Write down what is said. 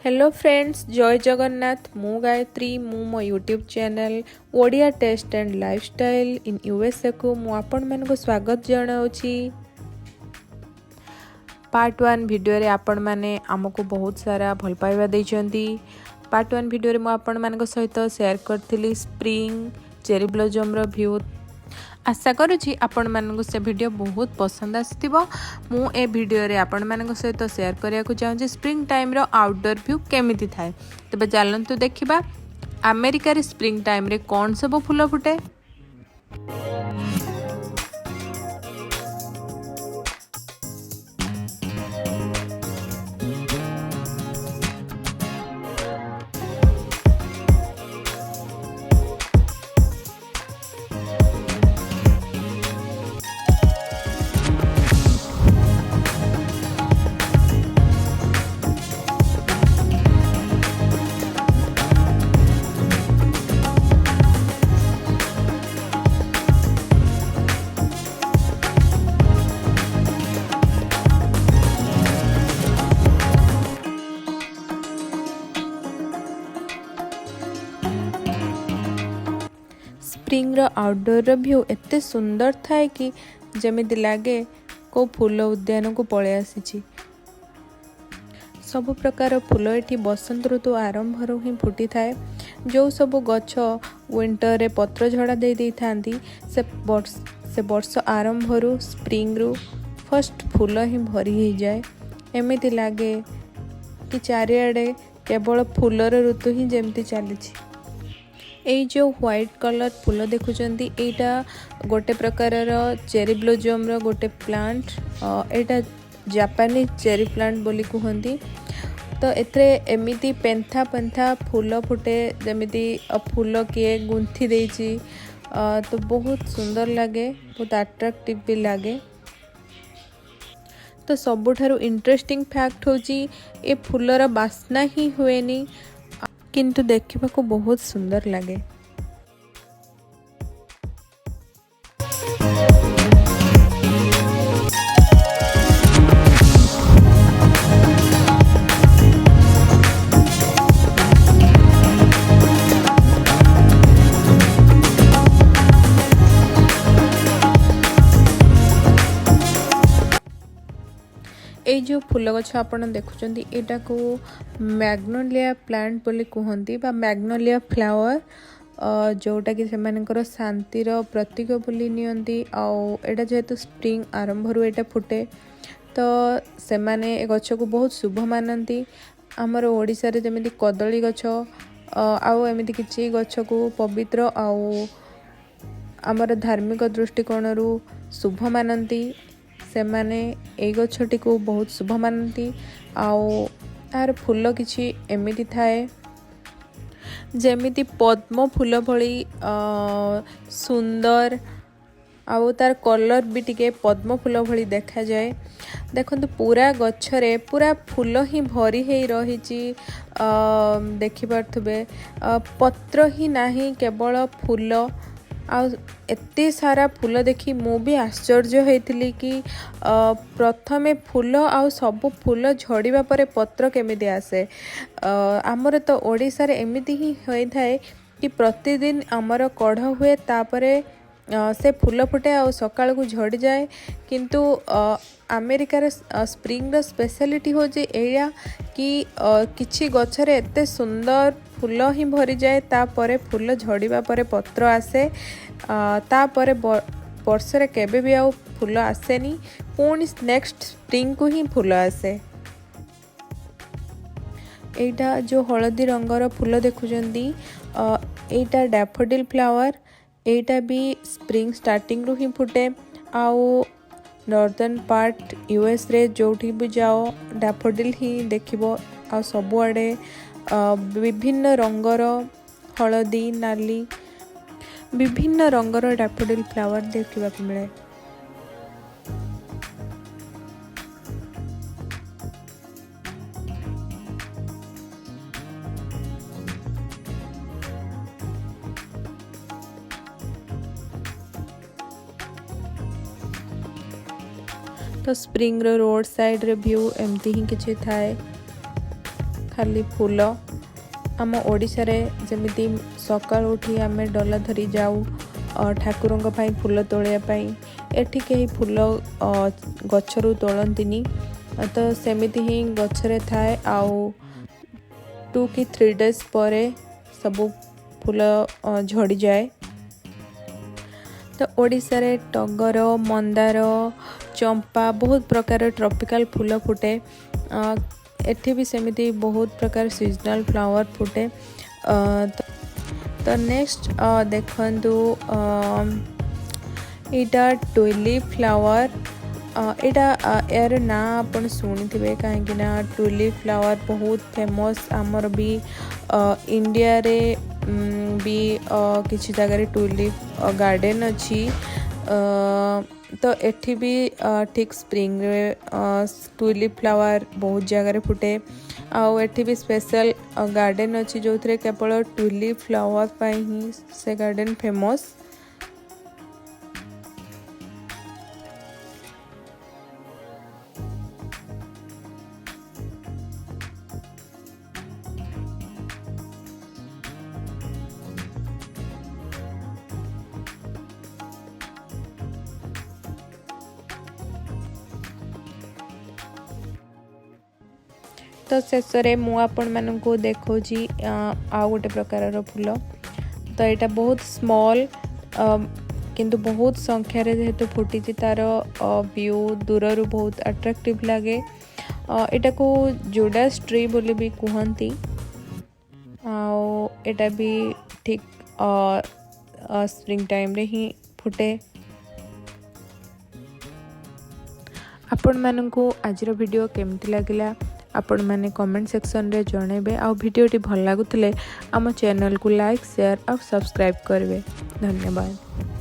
Hello friends, जय जगन्नाथ। मु गायत्री मु मो YouTube channel Odia taste and lifestyle in USA को मु आपण मानको स्वागत जणाउछि। पार्ट 1 वीडियो रे आपण माने हमको बहुत सारा भल पाइबा दैछंती। पार्ट 1 वीडियो रे मु आपण मानको सहित शेयर करथिली स्प्रिंग चेरी ब्लॉसम रो व्यू। आशा करुछि आपण मानको से वीडियो बहुत पसंद आसीथिबो। मु ए वीडियो रे आपण मानको सहित शेयर करिया को चाहूँ स्प्रिंग टाइम रो आउटडोर व्यू केमिति थाए। तबे चलंतु देखिबा अमेरिका रे स्प्रिंग टाइम रे कोन सब फूल फुटे। स्प्रिंग रो आउटडोर रो व्यू एते सुंदर थाए कि जेमिति लागे को फूल उद्यान को पळे आसीछि। सब प्रकार फूल एठी बसंत ऋतु आरंभ रो ही फुटी थाए। जो सब गछ विंटर रे पत्र झड़ा दे दै थांती से वर्ष आरंभ रो स्प्रिंग रो फर्स्ट फूल ही भरी ही जाए। एमिति लागे कि चारिआडे केवल फूलर ऋतु ही जेमती चलीछि। एई जो व्हाइट कलर फूल देखुचंती एटा गोटे प्रकार चेरी ब्लॉसम रो गोटे प्लांट। एटा जापानी चेरी प्लांट बोली कहंती। तो एथरे एमिति पेंथा पेंथा फूल फुटे जेमिति फूल किए गुंथी देछि। तो बहुत सुंदर लागे, बहुत अट्रैक्टिव भी लागे। तो सबुठारु इंटरेस्टिंग फैक्ट होची ए फूलर बास्ना ही हुएनी, किंतु देखिबा को बहुत सुंदर लागे। ए जो फूल गछ आपण देखुचंती एटा को मैग्नोलिया प्लांट बोली कहंती बा मैग्नोलिया फ्लावर, जोटा कि सेमानकर शांतिर प्रतीक बोली नियंती। आउ एटा जेहेतु स्प्रिंग आरंभ रु एटा फुटे तो सेमाने ए गछ को बहुत शुभ मानती। हमर ओडिसा रे जेमिति कदली गछ आउ एमिति किछि गछ को पवित्र आउ हमर धार्मिक दृष्टिकोण रु शुभ मानती। सेमाने ए गछटी को बहुत शुभ मानती। आउ तार फूल किछि एमिति थाए जेमिति पद्म फूल भली सुंदर, आउ तार कलर भी टिके पद्म फूल भली देखा जाए। देखंतु पूरा गछरे पूरा फूल ही भरी हे रहिछि। देखि पारथबे पत्र ही नाही केवल फूल। आ एते सारा फूल देखी मु भी आश्चर्य होइथिली कि प्रथमे फूल आउ सब फूल झड़ीबा परे पत्र केमिति आसे। हमर तो ओडिसा रे एमिति ही होई थाए कि प्रतिदिन हमर कढ़ हुए तापरे से फूल फुटे आउ सकाळ को झड़ी जाए। किंतु अमेरिका रे स्प्रिंग रो स्पेशलिटी हो जे एया कि किछि गछरे एते सुंदर फूल ही भरी जाए, तापरे फूल झड़ीबा परे पत्र आसे। तापरे वर्ष रे केबे भी आउ फूल आसेनी, पुणी नेक्स्ट स्प्रिंग को ही फूल आसे। एटा जो हलदी रंगर फूल देखुचंदी एटा डैफोडिल फ्लावर। एटा भी स्प्रिंग स्टार्टिंग रु ही फुटे। आउ नॉर्दर्न पार्ट यूएस रे जोठी भी जाओ डैफोडिल ही देखिबो। आ सबुआडे विभिन्न रंगर हलदी नाली विभिन्न रंगर डैफोडिल फ्लावर देखिबा को मिले। तो स्प्रिंग रो रोड साइड रे व्यू एमती ही किछि थाए। खाली फूल आम ओडिशा रे जमिति सकाळ उठी आमे डला धरी जाऊ ठाकुरंक पाई फूल तोड़िया पाई एठी कहीं फूल गछरू तोड़ंतिनी तो सेमिति ही गछरे थाए आउ 2 कि 3 डेज पर सबू फूल झड़ी जाए। तो ओडिशा रे टगर मंदार चंपा बहुत प्रकार ट्रॉपिकल फूल फुटे एठी भी सेमिति बहुत प्रकार सीजनल फ्लावर फुटे। तो नेक्स्ट देखंतु इटा ट्यूलिप फ्लावर इटा यार ना अपन शुणी थे कहीं ट्यूलिप फ्लावर बहुत फेमस आमर भी इंडिया रे भी किसी जगह ट्यूलिप गार्डन अच्छी तो एठी भी ठीक स्प्रिंग रे ट्यूलिप फ्लावर बहुत जगह फुटे आउ एठी भी स्पेशल गार्डन अच्छी जो थे केवल ट्यूलिप फ्लावर पाई ही से गार्डन फेमस। तो शेष मु आपण मानू देखो आउ गोटे प्रकार फूल तो यहाँ बहुत स्मॉल किंतु बहुत संख्यार जेहेतु फुटी तार व्यू दूर बहुत अट्रैक्टिव लगे एटा को जुडास ट्री बोली भी कहती आटा भी ठीक स्प्रिंग टाइम रे ही फुटे। आपण मानू आज वीडियो केमती लगिला आपण मैंने कमेंट सेक्शन रे जनइबे आ वीडियोटी भल लगुले आम चैनल को लाइक शेयर और सब्सक्राइब करेंगे। धन्यवाद।